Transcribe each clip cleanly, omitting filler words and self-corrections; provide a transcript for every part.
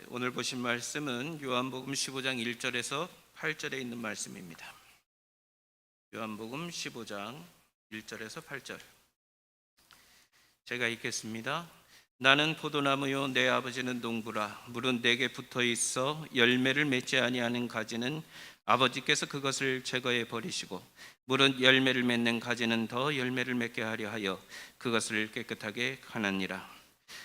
오늘 보신 말씀은 요한복음 15장 1절에서 8절에 있는 말씀입니다. 요한복음 15장 1절에서 8절. 제가 읽겠습니다. 나는 포도나무요 내 아버지는 농부라. 물은 내게 붙어 있어 열매를 맺지 아니하는 가지는 아버지께서 그것을 제거해 버리시고, 물은 열매를 맺는 가지는 더 열매를 맺게 하려 하여 그것을 깨끗하게 하느니라.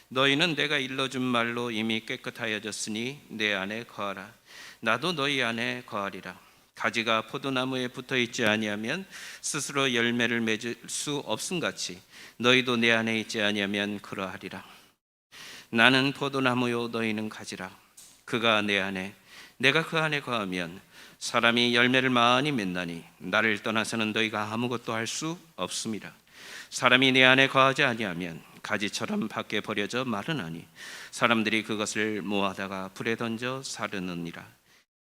너희는 내가 일러준 말로 이미 깨끗하여졌으니 내 안에 거하라. 나도 너희 안에 거하리라. 가지가 포도나무에 붙어 있지 아니하면 스스로 열매를 맺을 수 없음같이 너희도 내 안에 있지 아니하면 그러하리라. 나는 포도나무요 너희는 가지라. 그가 내 안에 내가 그 안에 거하면 사람이 열매를 많이 맺나니 나를 떠나서는 너희가 아무것도 할 수 없음이라. 사람이 내 안에 거하지 아니하면 가지처럼 밖에 버려져 마르나니 사람들이 그것을 모아다가 불에 던져 사르느니라.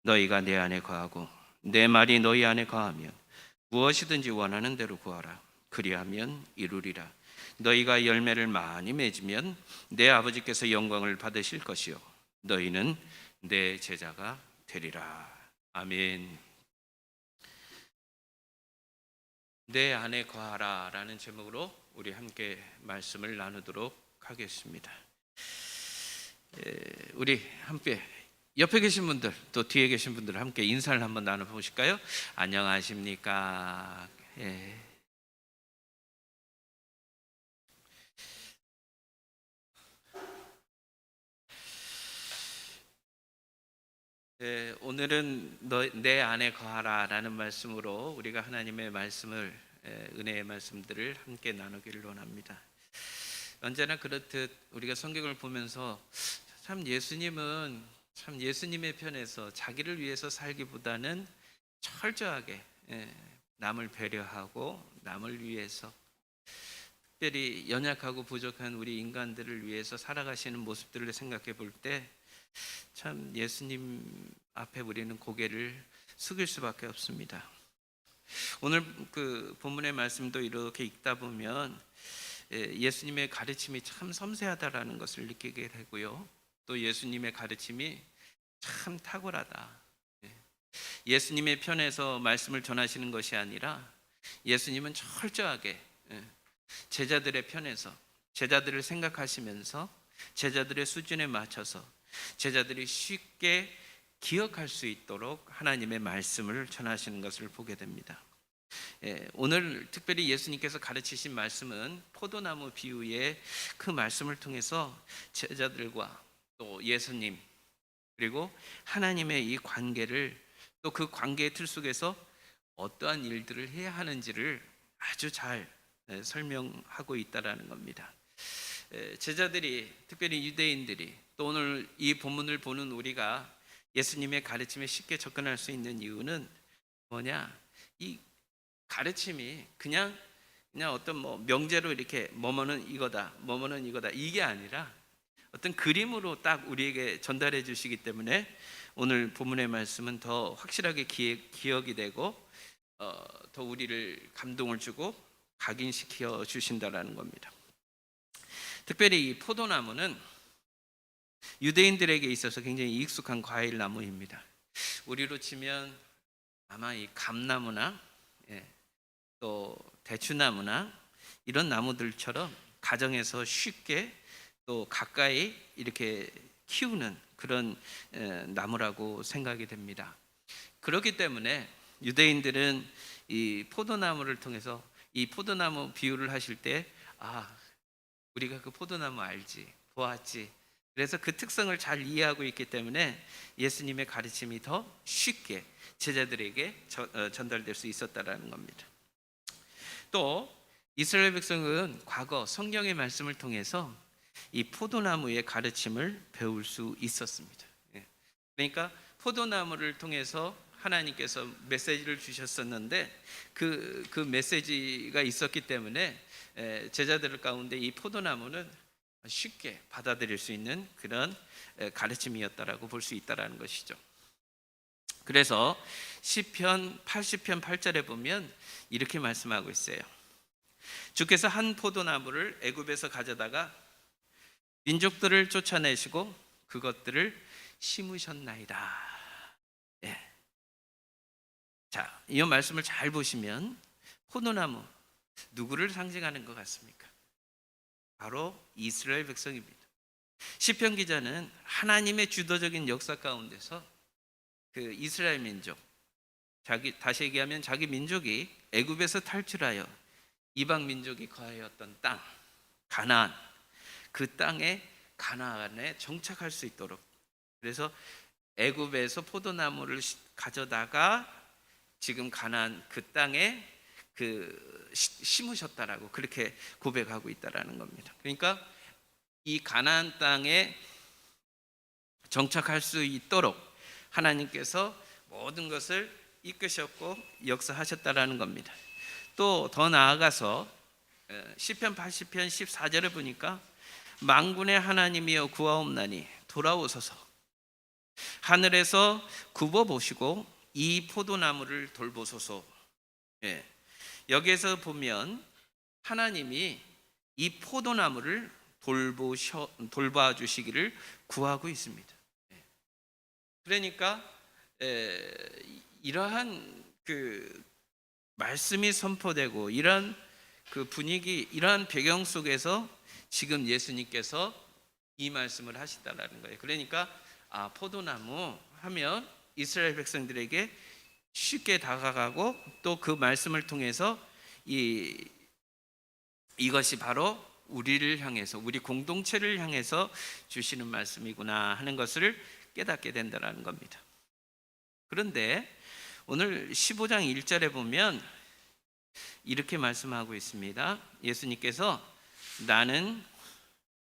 너희가 내 안에 거하고 내 말이 너희 안에 거하면 무엇이든지 원하는 대로 구하라. 그리하면 이루리라. 너희가 열매를 많이 맺으면 내 아버지께서 영광을 받으실 것이요 너희는 내 제자가 되리라. 아멘. 내 안에 거하라 라는 제목으로 우리 함께 말씀을 나누도록 하겠습니다. 우리 함께 옆에 계신 분들 또 뒤에 계신 분들 함께 인사를 한번 나눠보실까요? 안녕하십니까? 오늘은 내 안에 거하라 라는 말씀으로 우리가 하나님의 말씀을, 은혜의 말씀들을 함께 나누기를 원합니다. 언제나 그렇듯 우리가 성경을 보면서 참 예수님의 편에서 자기를 위해서 살기보다는 철저하게 남을 배려하고 남을 위해서, 특별히 연약하고 부족한 우리 인간들을 위해서 살아가시는 모습들을 생각해 볼 때 참 예수님 앞에 우리는 고개를 숙일 수밖에 없습니다. 오늘 그 본문의 말씀도 이렇게 읽다 보면 예수님의 가르침이 참 섬세하다라는 것을 느끼게 되고요, 또 예수님의 가르침이 참 탁월하다. 예수님의 편에서 말씀을 전하시는 것이 아니라 예수님은 철저하게 제자들의 편에서, 제자들을 생각하시면서 제자들의 수준에 맞춰서 제자들이 쉽게 기억할 수 있도록 하나님의 말씀을 전하시는 것을 보게 됩니다. 오늘 특별히 예수님께서 가르치신 말씀은 포도나무 비유의 그 말씀을 통해서 제자들과 또 예수님 그리고 하나님의 이 관계를, 또 그 관계의 틀 속에서 어떠한 일들을 해야 하는지를 아주 잘 설명하고 있다라는 겁니다. 제자들이, 특별히 유대인들이, 또 오늘 이 본문을 보는 우리가 예수님의 가르침에 쉽게 접근할 수 있는 이유는 뭐냐? 이 가르침이 그냥 어떤 명제로 이렇게 뭐뭐는 이거다, 뭐뭐는 이거다, 이게 아니라 어떤 그림으로 딱 우리에게 전달해 주시기 때문에 오늘 본문의 말씀은 더 확실하게 기억이 되고 더 우리를 감동을 주고 각인시켜 주신다라는 겁니다. 특별히 이 포도나무는 유대인들에게 있어서 굉장히 익숙한 과일 나무입니다. 우리로 치면 아마 이 감나무나 또 대추나무나 이런 나무들처럼 가정에서 쉽게 또 가까이 이렇게 키우는 그런 나무라고 생각이 됩니다. 그렇기 때문에 유대인들은 이 포도나무를 통해서 이 포도나무 비유를 하실 때 우리가 그 포도나무 알지, 보았지. 그래서 그 특성을 잘 이해하고 있기 때문에 예수님의 가르침이 더 쉽게 제자들에게 전달될 수 있었다라는 겁니다. 또 이스라엘 백성은 과거 성경의 말씀을 통해서 이 포도나무의 가르침을 배울 수 있었습니다. 그러니까 포도나무를 통해서 하나님께서 메시지를 주셨었는데 그 메시지가 있었기 때문에 제자들 가운데 이 포도나무는 쉽게 받아들일 수 있는 그런 가르침이었다라고 볼 수 있다라는 것이죠. 그래서 시편 80편 8절에 보면 이렇게 말씀하고 있어요. 주께서 한 포도나무를 애굽에서 가져다가 민족들을 쫓아내시고 그것들을 심으셨나이다. 예. 자, 이 말씀을 잘 보시면 포도나무 누구를 상징하는 것 같습니까? 바로 이스라엘 백성입니다. 시편 기자는 하나님의 주도적인 역사 가운데서 그 이스라엘 민족, 다시 얘기하면 자기 민족이 애굽에서 탈출하여 이방 민족이 거하였던 땅, 가나안, 그 땅에 가나안에 정착할 수 있도록, 그래서 애굽에서 포도나무를 가져다가 지금 가나안 그 땅에 심으셨다라고 그렇게 고백하고 있다라는 겁니다. 그러니까 이 가나안 땅에 정착할 수 있도록 하나님께서 모든 것을 이끄셨고 역사하셨다라는 겁니다. 또 더 나아가서 시편 80편 14절에 보니까 만군의 하나님이여 구하옵나니 돌아오소서, 하늘에서 굽어보시고 이 포도나무를 돌보소서. 예. 여기에서 보면 하나님이 이 포도나무를 돌봐주시기를 구하고 있습니다. 그러니까 이러한 그 말씀이 선포되고 이러한 그 분위기, 이러한 배경 속에서 지금 예수님께서 이 말씀을 하시다라는 거예요. 그러니까 포도나무 하면 이스라엘 백성들에게 쉽게 다가가고 또 그 말씀을 통해서 이것이 바로 우리를 향해서, 우리 공동체를 향해서 주시는 말씀이구나 하는 것을 깨닫게 된다는 겁니다. 그런데 오늘 15장 1절에 보면 이렇게 말씀하고 있습니다. 예수님께서 나는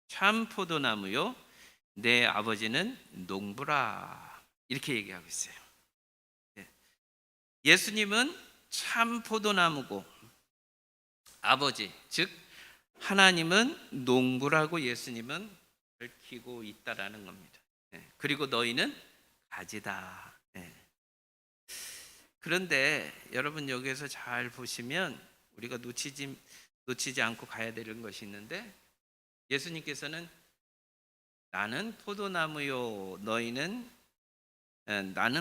참 포도나무요 내 아버지는 농부라, 이렇게 얘기하고 있어요. 예수님은 참 포도나무고 아버지, 즉 하나님은 농부라고 예수님은 밝히고 있다라는 겁니다. 그리고 너희는 가지다. 그런데 여러분 여기에서 잘 보시면 우리가 놓치지 않고 가야 되는 것이 있는데, 예수님께서는 나는 포도나무요 나는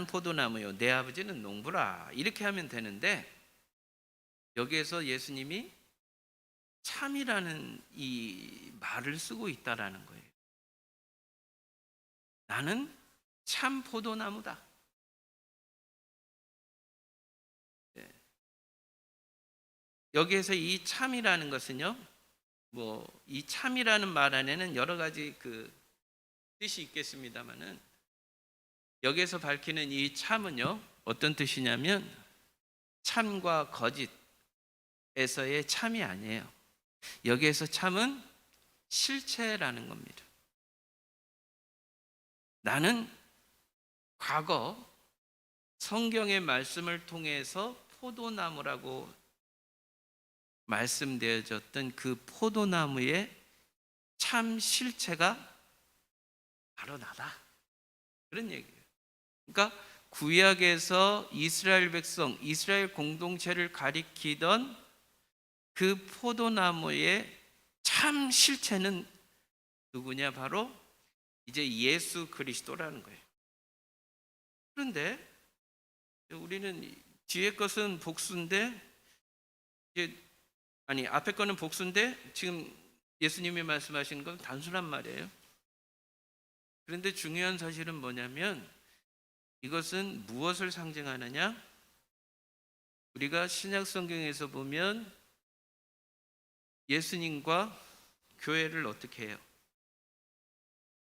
포도나무요 내 아버지는 농부라, 이렇게 하면 되는데 여기에서 예수님이 참이라는 이 말을 쓰고 있다라는 거예요. 나는 참 포도나무다. 여기에서 이 참이라는 것은요, 이 참이라는 말 안에는 여러 가지 그 뜻이 있겠습니다만은, 여기에서 밝히는 이 참은요 어떤 뜻이냐면 참과 거짓에서의 참이 아니에요. 여기에서 참은 실체라는 겁니다. 나는 과거 성경의 말씀을 통해서 포도나무라고 말씀되어졌던 그 포도나무의 참 실체가 바로 나다, 그런 얘기예요. 그러니까 구약에서 이스라엘 백성, 이스라엘 공동체를 가리키던 그 포도나무의 참 실체는 누구냐? 바로 이제 예수 그리스도라는 거예요. 그런데 우리는 뒤에 것은 복수인데, 앞에 거는 복수인데 지금 예수님이 말씀하시는 건 단순한 말이에요. 그런데 중요한 사실은 뭐냐면 이것은 무엇을 상징하느냐? 우리가 신약 성경에서 보면 예수님과 교회를 어떻게 해요?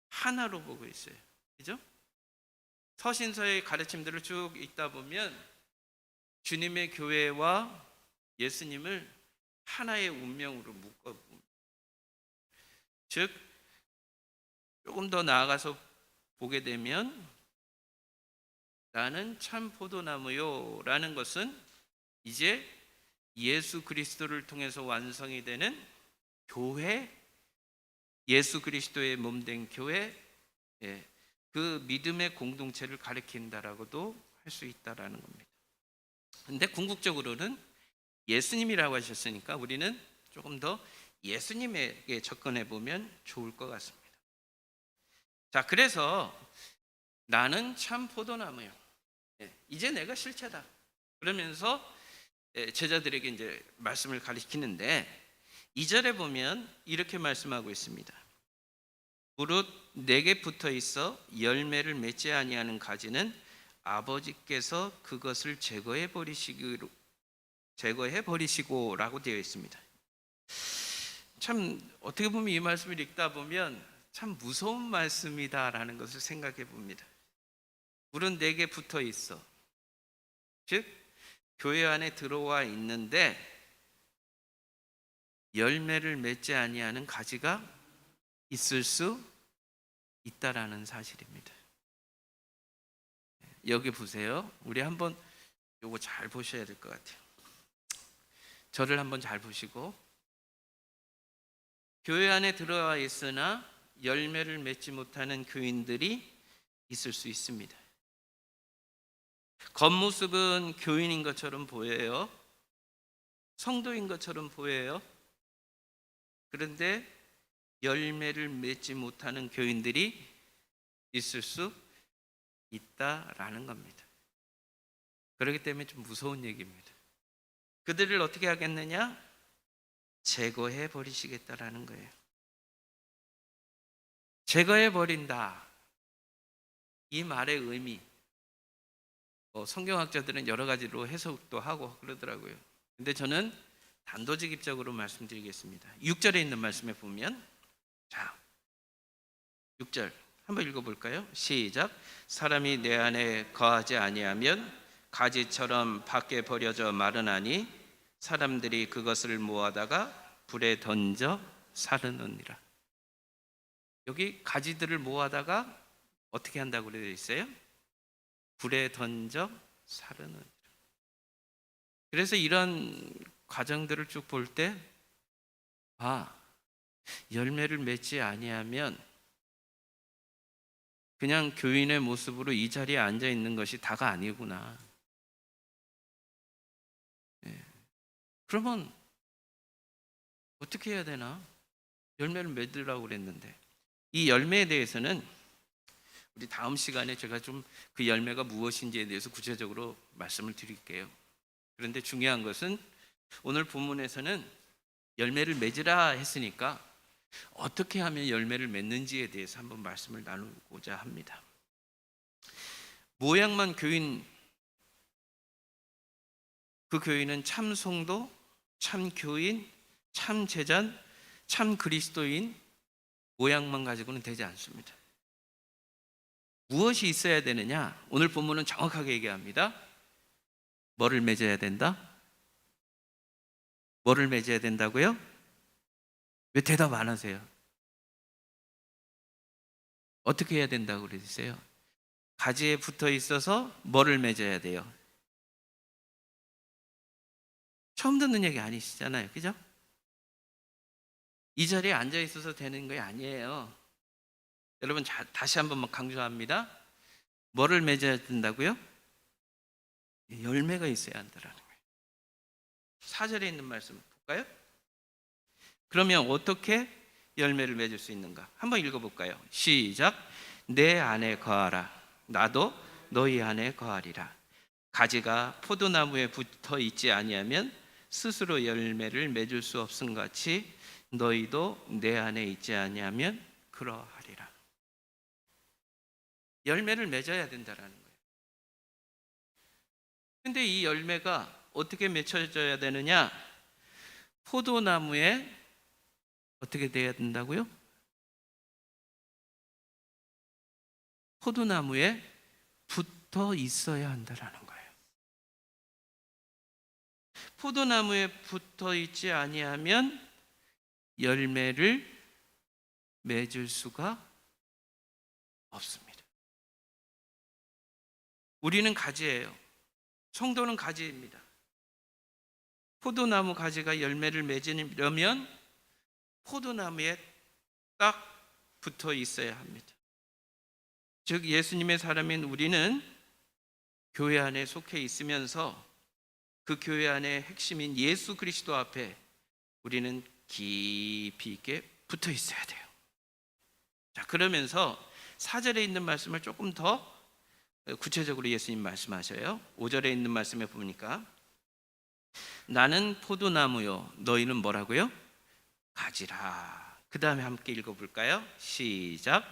하나로 보고 있어요. 그죠? 서신서의 가르침들을 쭉 읽다 보면 주님의 교회와 예수님을 하나의 운명으로 묶어봅니다. 즉 조금 더 나아가서 보게 되면 나는 참 포도나무요 라는 것은 이제 예수 그리스도를 통해서 완성이 되는 교회, 예수 그리스도의 몸된 교회, 그 믿음의 공동체를 가리킨다라고도 할 수 있다라는 겁니다. 근데 궁극적으로는 예수님이라고 하셨으니까 우리는 조금 더 예수님에게 접근해 보면 좋을 것 같습니다. 자, 그래서 나는 참 포도나무요. 이제 내가 실체다. 그러면서 제자들에게 이제 말씀을 가르치는데 2절에 보면 이렇게 말씀하고 있습니다. 무릇 내게 붙어 있어 열매를 맺지 아니하는 가지는 아버지께서 그것을 제거해 버리시고라고 되어 있습니다. 참 어떻게 보면 이 말씀을 읽다 보면 참 무서운 말씀이다라는 것을 생각해 봅니다. 물은 내게 붙어 있어. 즉 교회 안에 들어와 있는데 열매를 맺지 아니하는 가지가 있을 수 있다라는 사실입니다. 여기 보세요. 우리 한번 요거 잘 보셔야 될 것 같아요. 저를 한번 잘 보시고, 교회 안에 들어와 있으나 열매를 맺지 못하는 교인들이 있을 수 있습니다. 겉모습은 교인인 것처럼 보여요. 성도인 것처럼 보여요. 그런데 열매를 맺지 못하는 교인들이 있을 수 있다라는 겁니다. 그렇기 때문에 좀 무서운 얘기입니다. 그들을 어떻게 하겠느냐? 제거해 버리시겠다라는 거예요. 제거해 버린다. 이 말의 의미, 성경학자들은 여러 가지로 해석도 하고 그러더라고요. 근데 저는 단도직입적으로 말씀드리겠습니다. 6절에 있는 말씀에 보면, 자, 6절 한번 읽어볼까요? 시작. 사람이 내 안에 거하지 아니하면 가지처럼 밖에 버려져 마르나니 사람들이 그것을 모아다가 불에 던져 사르느니라. 여기 가지들을 모아다가 어떻게 한다고 되어 있어요? 불에 던져 사르느니라. 그래서 이런 과정들을 쭉 볼 때, 열매를 맺지 아니하면 그냥 교인의 모습으로 이 자리에 앉아 있는 것이 다가 아니구나. 그러면 어떻게 해야 되나? 열매를 맺으라고 그랬는데, 이 열매에 대해서는 우리 다음 시간에 제가 좀 그 열매가 무엇인지에 대해서 구체적으로 말씀을 드릴게요. 그런데 중요한 것은 오늘 본문에서는 열매를 맺으라 했으니까 어떻게 하면 열매를 맺는지에 대해서 한번 말씀을 나누고자 합니다. 모양만 교인, 그 교인은 참 성도, 참 교인, 참 제자, 참 그리스도인 모양만 가지고는 되지 않습니다. 무엇이 있어야 되느냐? 오늘 본문은 정확하게 얘기합니다. 뭐를 맺어야 된다? 뭐를 맺어야 된다고요? 왜 대답 안 하세요? 어떻게 해야 된다고 그러세요? 가지에 붙어 있어서 뭐를 맺어야 돼요? 처음 듣는 얘기 아니시잖아요, 그죠? 이 자리에 앉아 있어서 되는 게 아니에요. 여러분 다시 한번 강조합니다. 뭐를 맺어야 된다고요? 열매가 있어야 한다라는 거예요. 4절에 있는 말씀 볼까요? 그러면 어떻게 열매를 맺을 수 있는가? 한번 읽어볼까요? 시작. 내 안에 거하라. 나도 너희 안에 거하리라. 가지가 포도나무에 붙어 있지 아니하면 스스로 열매를 맺을 수 없음 같이 너희도 내 안에 있지 아니하면 그러하리라. 열매를 맺어야 된다라는 거예요. 근데 이 열매가 어떻게 맺혀져야 되느냐? 포도나무에 어떻게 돼야 된다고요? 포도나무에 붙어 있어야 한다라는 거예요. 포도나무에 붙어 있지 아니하면 열매를 맺을 수가 없습니다. 우리는 가지예요. 성도는 가지입니다. 포도나무 가지가 열매를 맺으려면 포도나무에 딱 붙어 있어야 합니다. 즉 예수님의 사람인 우리는 교회 안에 속해 있으면서 그 교회 안의 핵심인 예수 그리스도 앞에 우리는 깊이 있게 붙어 있어야 돼요. 자, 그러면서 4절에 있는 말씀을 조금 더 구체적으로 예수님 말씀하셔요. 5절에 있는 말씀에 보니까 나는 포도나무요 너희는 뭐라고요? 가지라. 그 다음에 함께 읽어볼까요? 시작.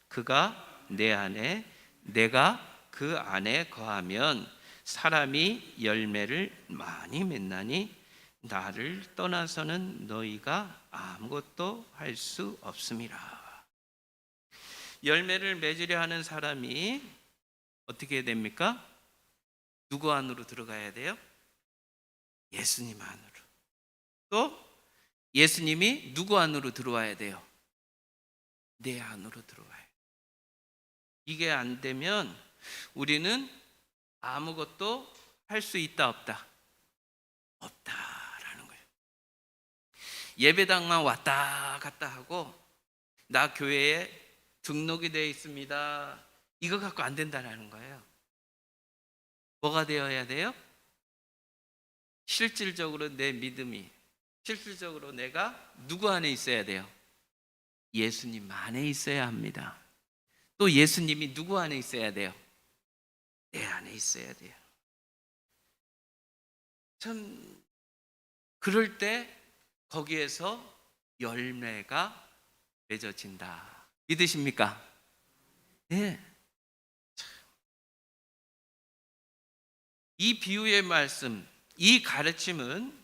그가 내 안에 내가 그 안에 거하면 사람이 열매를 많이 맺나니 나를 떠나서는 너희가 아무것도 할 수 없음이라. 열매를 맺으려 하는 사람이 어떻게 됩니까? 누구 안으로 들어가야 돼요? 예수님 안으로. 또 예수님이 누구 안으로 들어와야 돼요? 내 안으로 들어와야 돼요. 이게 안 되면 우리는 아무것도 할 수 있다 없다? 없다라는 거예요. 예배당만 왔다 갔다 하고 나 교회에 등록이 되어 있습니다. 이거 갖고 안 된다는 거예요. 뭐가 되어야 돼요? 실질적으로 내 믿음이, 실질적으로 내가 누구 안에 있어야 돼요? 예수님 안에 있어야 합니다. 또 예수님이 누구 안에 있어야 돼요? 내 안에 있어야 돼요. 참 그럴 때 거기에서 열매가 맺어진다. 믿으십니까? 네. 이 비유의 말씀, 이 가르침은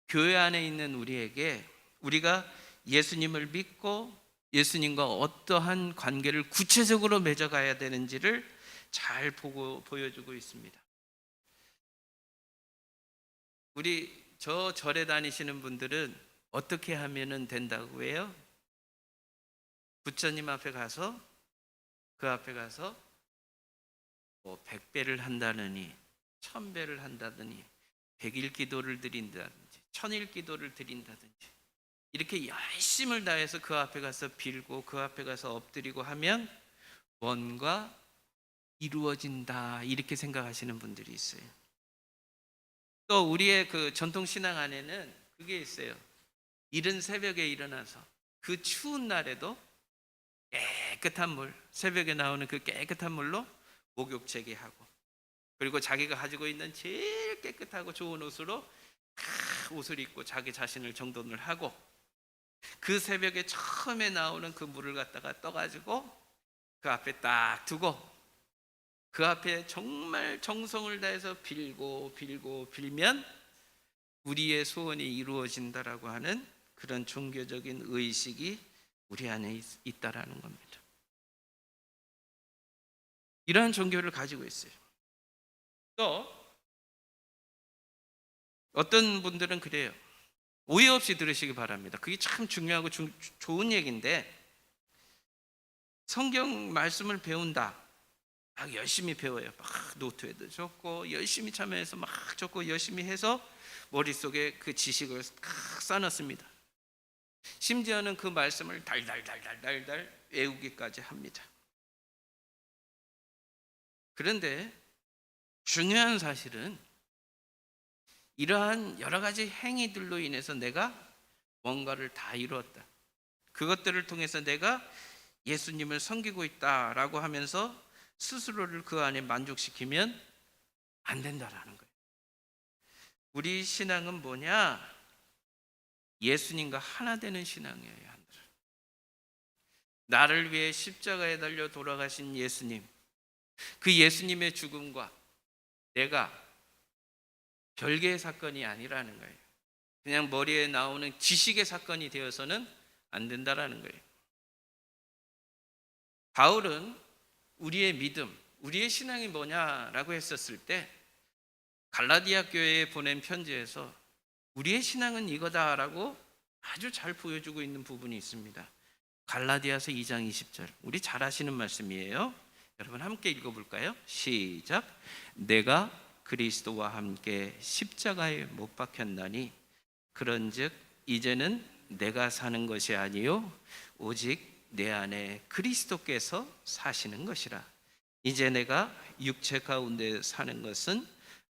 교회 안에 있는 우리에게 우리가 예수님을 믿고 예수님과 어떠한 관계를 구체적으로 맺어가야 되는지를 잘 보여주고 있습니다. 우리 저 절에 다니시는 분들은 어떻게 하면 된다고 해요? 부처님 앞에 가서 그 앞에 가서 뭐 100배를 한다느니 1000배를 한다더니 100일 기도를 드린다든지 1000일 기도를 드린다든지 이렇게 열심을 다해서 그 앞에 가서 빌고 그 앞에 가서 엎드리고 하면 뭔가 이루어진다 이렇게 생각하시는 분들이 있어요. 또 우리의 그 전통 신앙 안에는 그게 있어요. 이른 새벽에 일어나서 그 추운 날에도 깨끗한 물, 새벽에 나오는 그 깨끗한 물로 목욕제기 하고 그리고 자기가 가지고 있는 제일 깨끗하고 좋은 옷으로 다 옷을 입고 자기 자신을 정돈을 하고 그 새벽에 처음에 나오는 그 물을 갖다가 떠가지고 그 앞에 딱 두고 그 앞에 정말 정성을 다해서 빌고 빌면 우리의 소원이 이루어진다라고 하는 그런 종교적인 의식이 우리 안에 있다라는 겁니다. 이러한 종교를 가지고 있어요. 또 어떤 분들은 그래요. 오해 없이 들으시기 바랍니다. 그게 참 중요하고 좋은 얘기인데 성경 말씀을 배운다. 막 열심히 배워요. 막 노트에도 적고 열심히 참여해서 막 적고 열심히 해서 머릿속에 그 지식을 탁 쌓아놨습니다. 심지어는 그 말씀을 달달달달달달 외우기까지 합니다. 그런데 중요한 사실은 이러한 여러 가지 행위들로 인해서 내가 뭔가를 다 이루었다. 그것들을 통해서 내가 예수님을 섬기고 있다라고 하면서 스스로를 그 안에 만족시키면 안 된다라는 거예요. 우리 신앙은 뭐냐? 예수님과 하나 되는 신앙이에요. 하나들. 나를 위해 십자가에 달려 돌아가신 예수님, 그 예수님의 죽음과 내가 별개의 사건이 아니라는 거예요. 그냥 머리에 나오는 지식의 사건이 되어서는 안 된다라는 거예요. 바울은 우리의 믿음, 우리의 신앙이 뭐냐라고 했었을 때 갈라디아 교회에 보낸 편지에서 우리의 신앙은 이거다라고 아주 잘 보여주고 있는 부분이 있습니다. 갈라디아서 2장 20절. 우리 잘 아시는 말씀이에요. 여러분 함께 읽어볼까요? 시작. 내가 그리스도와 함께 십자가에 못 박혔나니 그런즉 이제는 내가 사는 것이 아니요 오직 내 안에 그리스도께서 사시는 것이라. 이제 내가 육체 가운데 사는 것은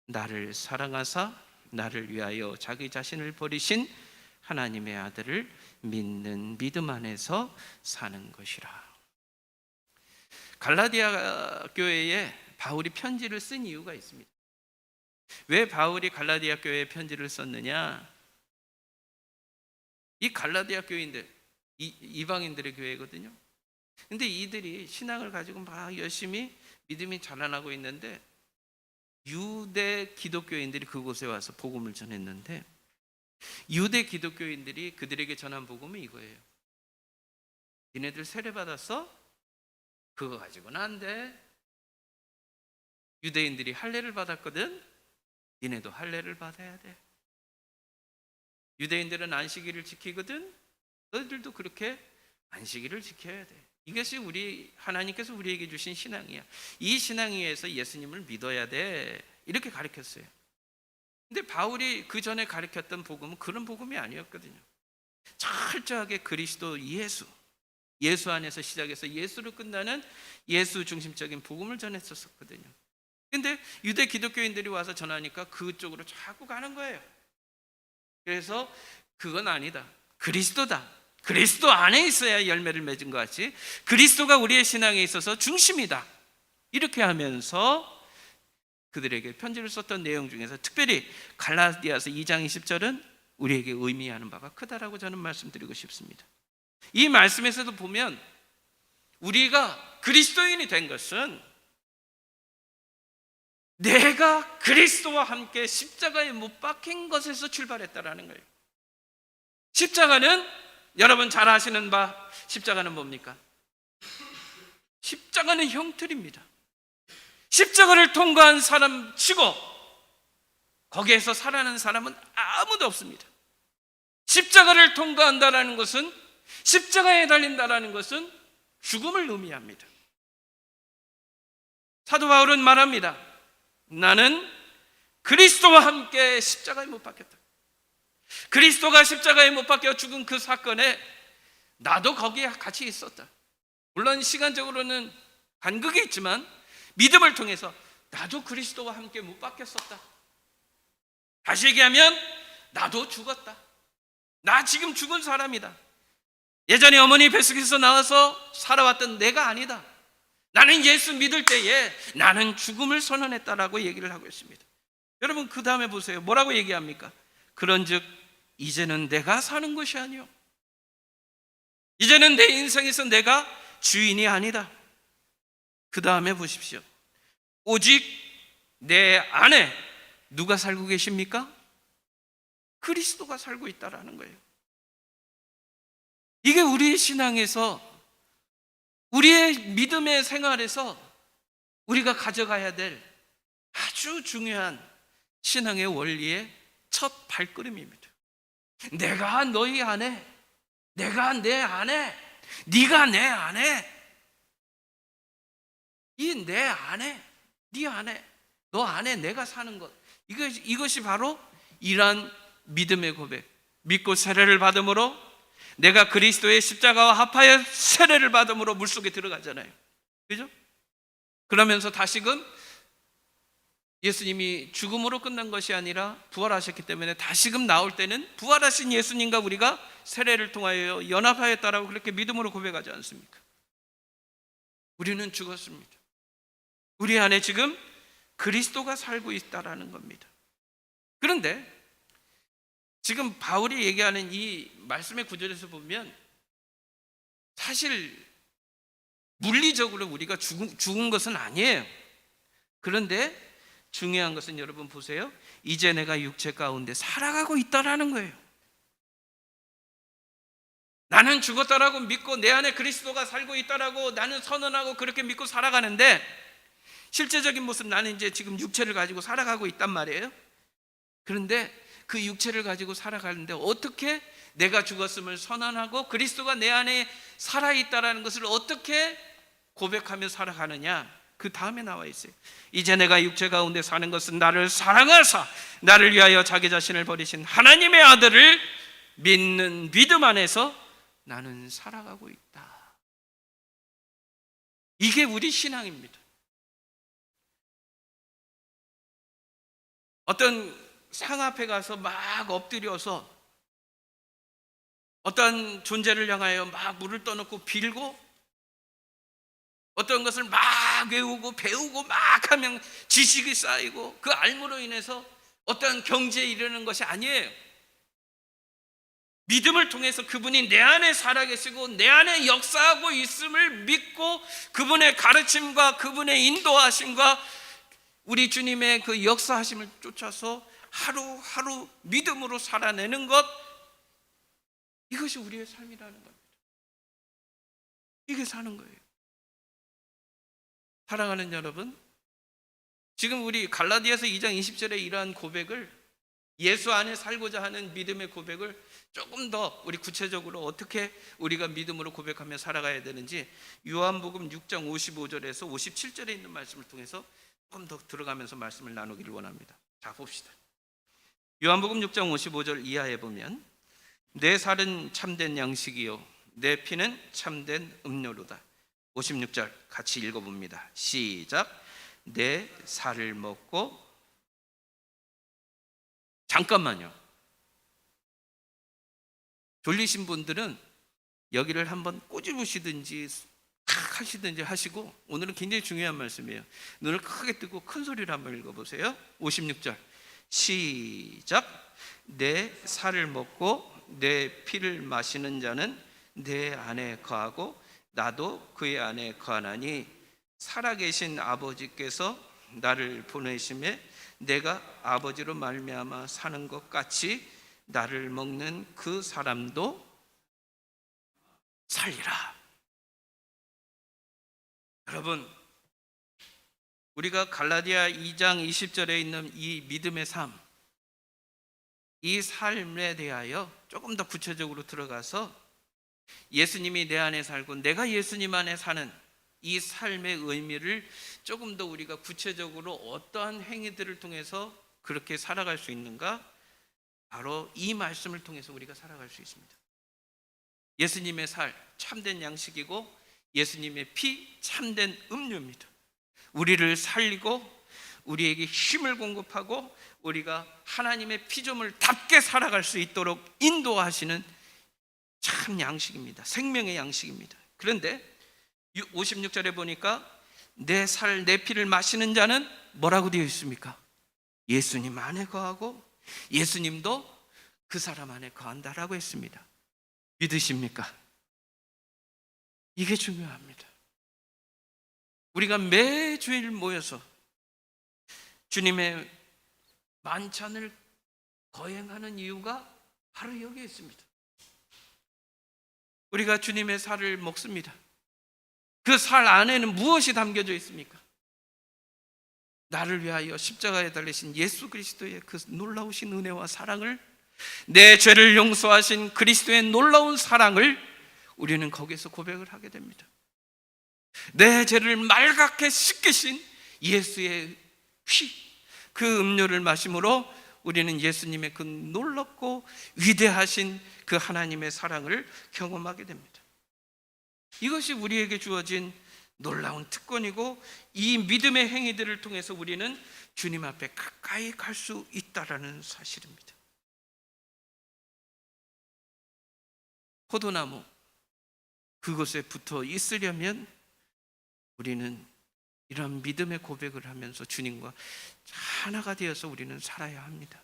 나를 사랑하사 나를 위하여 자기 자신을 버리신 하나님의 아들을 믿는 믿음 안에서 사는 것이라. 갈라디아 교회에 바울이 편지를 쓴 이유가 있습니다. 왜 바울이 갈라디아 교회에 편지를 썼느냐? 이 갈라디아 교회인들, 이방인들의 교회거든요. 근데 이들이 신앙을 가지고 막 열심히 믿음이 자라나고 있는데 유대 기독교인들이 그곳에 와서 복음을 전했는데, 유대 기독교인들이 그들에게 전한 복음은 이거예요. 니네들 세례 받았어? 그거 가지고는 안 돼. 유대인들이 할례를 받았거든. 니네도 할례를 받아야 돼. 유대인들은 안식일을 지키거든. 너희들도 그렇게 안식일을 지켜야 돼. 이것이 하나님께서 우리에게 주신 신앙이야. 이 신앙 위에서 예수님을 믿어야 돼. 이렇게 가르쳤어요. 근데 바울이 그 전에 가르쳤던 복음은 그런 복음이 아니었거든요. 철저하게 그리스도 예수 안에서 시작해서 예수로 끝나는 예수 중심적인 복음을 전했었거든요. 근데 유대 기독교인들이 와서 전하니까 그쪽으로 자꾸 가는 거예요. 그래서 그건 아니다. 그리스도다. 그리스도 안에 있어야 열매를 맺은 것 같이 그리스도가 우리의 신앙에 있어서 중심이다. 이렇게 하면서 그들에게 편지를 썼던 내용 중에서 특별히 갈라디아서 2장 20절은 우리에게 의미하는 바가 크다라고 저는 말씀드리고 싶습니다. 이 말씀에서도 보면 우리가 그리스도인이 된 것은 내가 그리스도와 함께 십자가에 못 박힌 것에서 출발했다라는 거예요. 십자가는 여러분 잘 아시는 바, 십자가는 뭡니까? 십자가는 형틀입니다. 십자가를 통과한 사람 치고 거기에서 살아나는 사람은 아무도 없습니다. 십자가를 통과한다라는 것은, 십자가에 달린다라는 것은 죽음을 의미합니다. 사도 바울은 말합니다. 나는 그리스도와 함께 십자가에 못 박혔다. 그리스도가 십자가에 못 박혀 죽은 그 사건에 나도 거기에 같이 있었다. 물론 시간적으로는 간극이 있지만 믿음을 통해서 나도 그리스도와 함께 못 박혔었다. 다시 얘기하면 나도 죽었다. 나 지금 죽은 사람이다. 예전에 어머니 뱃속에서 나와서 살아왔던 내가 아니다. 나는 예수 믿을 때에 나는 죽음을 선언했다라고 얘기를 하고 있습니다. 여러분 그 다음에 보세요. 뭐라고 얘기합니까? 그런즉 이제는 내가 사는 것이 아니요, 이제는 내 인생에서 내가 주인이 아니다. 그 다음에 보십시오. 오직 내 안에 누가 살고 계십니까? 그리스도가 살고 있다라는 거예요. 이게 우리의 신앙에서, 우리의 믿음의 생활에서 우리가 가져가야 될 아주 중요한 신앙의 원리의 첫 발걸음입니다. 내가 너희 안에, 내가 내 안에, 네가 내 안에, 이 내 안에, 네 안에, 너 안에 내가 사는 것, 이것이 바로 이러한 믿음의 고백. 믿고 세례를 받음으로, 내가 그리스도의 십자가와 합하여 세례를 받음으로 물속에 들어가잖아요. 그죠? 그러면서 다시금 예수님이 죽음으로 끝난 것이 아니라 부활하셨기 때문에 다시금 나올 때는 부활하신 예수님과 우리가 세례를 통하여 연합하였다라고 그렇게 믿음으로 고백하지 않습니까? 우리는 죽었습니다. 우리 안에 지금 그리스도가 살고 있다라는 겁니다. 그런데 지금 바울이 얘기하는 이 말씀의 구절에서 보면 사실 물리적으로 우리가 죽은 것은 아니에요. 그런데 중요한 것은 여러분 보세요. 이제 내가 육체 가운데 살아가고 있다라는 거예요. 나는 죽었다라고 믿고 내 안에 그리스도가 살고 있다라고 나는 선언하고 그렇게 믿고 살아가는데, 실제적인 모습, 나는 이제 지금 육체를 가지고 살아가고 있단 말이에요. 그런데 그 육체를 가지고 살아가는데 어떻게 내가 죽었음을 선언하고 그리스도가 내 안에 살아있다라는 것을 어떻게 고백하며 살아가느냐, 그 다음에 나와 있어요. 이제 내가 육체 가운데 사는 것은 나를 사랑하사 나를 위하여 자기 자신을 버리신 하나님의 아들을 믿는 믿음 안에서 나는 살아가고 있다. 이게 우리 신앙입니다. 어떤 상 앞에 가서 막 엎드려서 어떤 존재를 향하여 막 물을 떠놓고 빌고 어떤 것을 막 외우고 배우고 막 하면 지식이 쌓이고 그 알므로 인해서 어떠한 경지에 이르는 것이 아니에요. 믿음을 통해서 그분이 내 안에 살아계시고 내 안에 역사하고 있음을 믿고 그분의 가르침과 그분의 인도하심과 우리 주님의 그 역사하심을 쫓아서 하루하루 믿음으로 살아내는 것, 이것이 우리의 삶이라는 겁니다. 이게 사는 거예요. 사랑하는 여러분, 지금 우리 갈라디아서 2장 20절에 이러한 고백을, 예수 안에 살고자 하는 믿음의 고백을 조금 더 우리 구체적으로 어떻게 우리가 믿음으로 고백하며 살아가야 되는지 요한복음 6장 55절에서 57절에 있는 말씀을 통해서 조금 더 들어가면서 말씀을 나누기를 원합니다. 자, 봅시다. 요한복음 6장 55절 이하에 보면, 내 살은 참된 양식이요 내 피는 참된 음료로다. 56절 같이 읽어봅니다. 시작. 내 살을 먹고, 잠깐만요. 졸리신 분들은 여기를 한번 꼬집으시든지 하시든지 하시고, 오늘은 굉장히 중요한 말씀이에요. 눈을 크게 뜨고 큰 소리로 한번 읽어보세요. 56절 시작. 내 살을 먹고 내 피를 마시는 자는 내 안에 거하고 나도 그의 안에 거하나니, 살아계신 아버지께서 나를 보내심에 내가 아버지로 말미암아 사는 것 같이 나를 먹는 그 사람도 살리라. 여러분, 우리가 갈라디아 2장 20절에 있는 이 믿음의 삶, 이 삶에 대하여 조금 더 구체적으로 들어가서 예수님이 내 안에 살고 내가 예수님 안에 사는 이 삶의 의미를 조금 더 우리가 구체적으로 어떠한 행위들을 통해서 그렇게 살아갈 수 있는가, 바로 이 말씀을 통해서 우리가 살아갈 수 있습니다. 예수님의 살 참된 양식이고 예수님의 피 참된 음료입니다. 우리를 살리고 우리에게 힘을 공급하고 우리가 하나님의 피조물답게 살아갈 수 있도록 인도하시는 참 양식입니다. 생명의 양식입니다. 그런데 56절에 보니까 내 살, 내 피를 마시는 자는 뭐라고 되어 있습니까? 예수님 안에 거하고 예수님도 그 사람 안에 거한다라고 했습니다. 믿으십니까? 이게 중요합니다. 우리가 매주일 모여서 주님의 만찬을 거행하는 이유가 바로 여기에 있습니다. 우리가 주님의 살을 먹습니다. 그 살 안에는 무엇이 담겨져 있습니까? 나를 위하여 십자가에 달리신 예수 그리스도의 그 놀라우신 은혜와 사랑을, 내 죄를 용서하신 그리스도의 놀라운 사랑을 우리는 거기서 고백을 하게 됩니다. 내 죄를 말갛게 씻기신 예수의 피, 그 음료를 마심으로 우리는 예수님의 그 놀랍고 위대하신 그 하나님의 사랑을 경험하게 됩니다. 이것이 우리에게 주어진 놀라운 특권이고, 이 믿음의 행위들을 통해서 우리는 주님 앞에 가까이 갈 수 있다라는 사실입니다. 포도나무, 그것에 붙어 있으려면 우리는 이런 믿음의 고백을 하면서 주님과 하나가 되어서 우리는 살아야 합니다.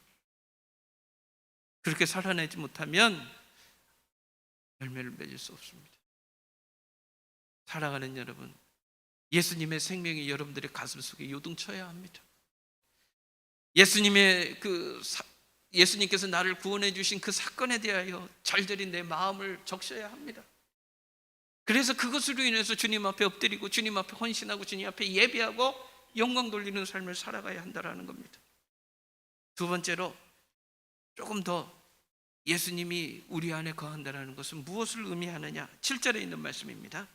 그렇게 살아내지 못하면 열매를 맺을 수 없습니다. 사랑하는 여러분, 예수님의 생명이 여러분들의 가슴 속에 요동쳐야 합니다. 예수님께서 나를 구원해 주신 그 사건에 대하여 절절히 내 마음을 적셔야 합니다. 그래서 그것으로 인해서 주님 앞에 엎드리고 주님 앞에 헌신하고 주님 앞에 예배하고 영광 돌리는 삶을 살아가야 한다는 겁니다. 두 번째로, 조금 더 예수님이 우리 안에 거한다는 것은 무엇을 의미하느냐? 7절에 있는 말씀입니다.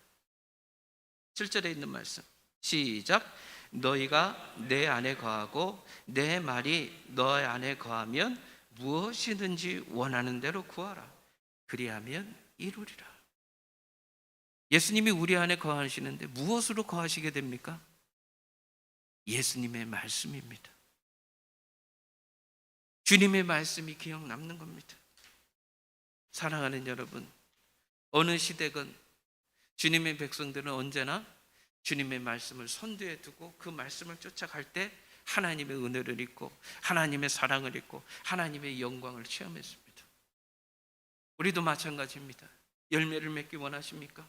7절에 있는 말씀 시작. 너희가 내 안에 거하고 내 말이 너희 안에 거하면 무엇이든지 원하는 대로 구하라. 그리하면 이루리라. 예수님이 우리 안에 거하시는데 무엇으로 거하시게 됩니까? 예수님의 말씀입니다. 주님의 말씀이 기억 남는 겁니다. 사랑하는 여러분, 어느 시대건 주님의 백성들은 언제나 주님의 말씀을 선두에 두고 그 말씀을 쫓아갈 때 하나님의 은혜를 잊고 하나님의 사랑을 잊고 하나님의 영광을 체험했습니다. 우리도 마찬가지입니다. 열매를 맺기 원하십니까?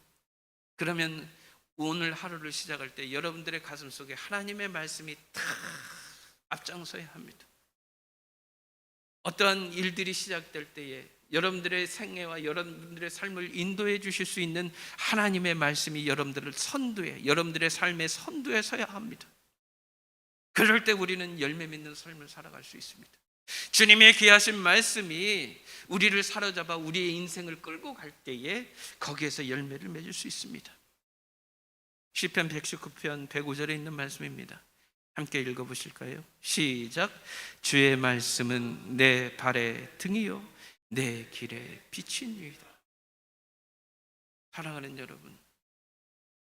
그러면 오늘 하루를 시작할 때 여러분들의 가슴 속에 하나님의 말씀이 다 앞장서야 합니다. 어떠한 일들이 시작될 때에 여러분들의 생애와 여러분들의 삶을 인도해 주실 수 있는 하나님의 말씀이 여러분들을 선두에, 여러분들의 삶의 선두에 서야 합니다. 그럴 때 우리는 열매 맺는 삶을 살아갈 수 있습니다. 주님의 귀하신 말씀이 우리를 사로잡아 우리의 인생을 끌고 갈 때에 거기에서 열매를 맺을 수 있습니다. 시편 119편 105절에 있는 말씀입니다. 함께 읽어보실까요? 시작. 주의 말씀은 내 발의 등이요 내 길의 빛이니이다. 사랑하는 여러분,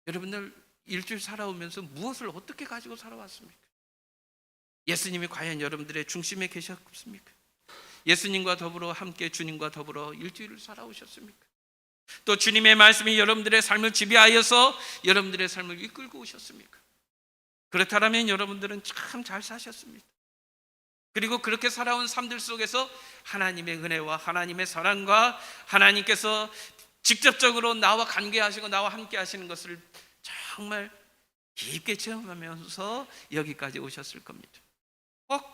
여러분들 일주일 살아오면서 무엇을 어떻게 가지고 살아왔습니까? 예수님이 과연 여러분들의 중심에 계셨습니까? 예수님과 더불어 함께 주님과 더불어 일주일을 살아오셨습니까? 또 주님의 말씀이 여러분들의 삶을 지배하여서 여러분들의 삶을 이끌고 오셨습니까? 그렇다면 여러분들은 참 잘 사셨습니다. 그리고 그렇게 살아온 삶들 속에서 하나님의 은혜와 하나님의 사랑과 하나님께서 직접적으로 나와 관계하시고 나와 함께 하시는 것을 정말 깊게 체험하면서 여기까지 오셨을 겁니다. 꼭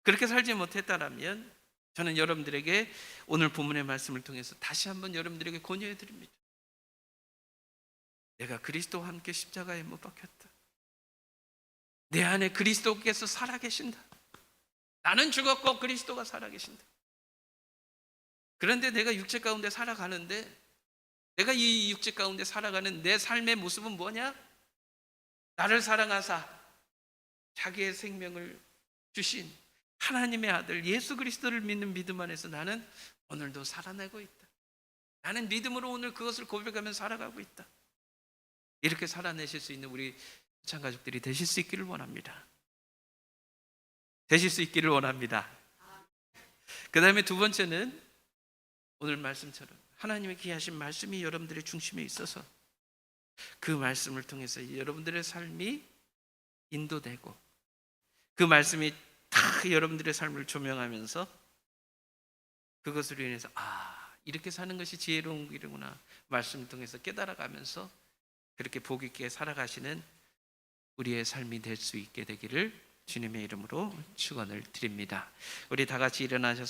그렇게 살지 못했다면 저는 여러분들에게 오늘 본문의 말씀을 통해서 다시 한번 여러분들에게 권유해 드립니다. 내가 그리스도와 함께 십자가에 못 박혔다. 내 안에 그리스도께서 살아계신다. 나는 죽었고 그리스도가 살아계신다. 그런데 내가 육체 가운데 살아가는데, 내가 이 육체 가운데 살아가는 내 삶의 모습은 뭐냐? 나를 사랑하사 자기의 생명을 주신 하나님의 아들 예수 그리스도를 믿는 믿음 안에서 나는 오늘도 살아내고 있다. 나는 믿음으로 오늘 그것을 고백하며 살아가고 있다. 이렇게 살아내실 수 있는 우리 찬가족들이 되실 수 있기를 원합니다. 되실 수 있기를 원합니다. 그 다음에 두 번째는 오늘 말씀처럼 하나님의 귀하신 말씀이 여러분들의 중심에 있어서 그 말씀을 통해서 여러분들의 삶이 인도되고 그 말씀이 다 여러분들의 삶을 조명하면서 그것으로 인해서 이렇게 사는 것이 지혜로운 길이구나 말씀을 통해서 깨달아가면서 그렇게 복 있게 살아가시는 우리의 삶이 될 수 있게 되기를 주님의 이름으로 축원을 드립니다. 우리 다 같이 일어나셔서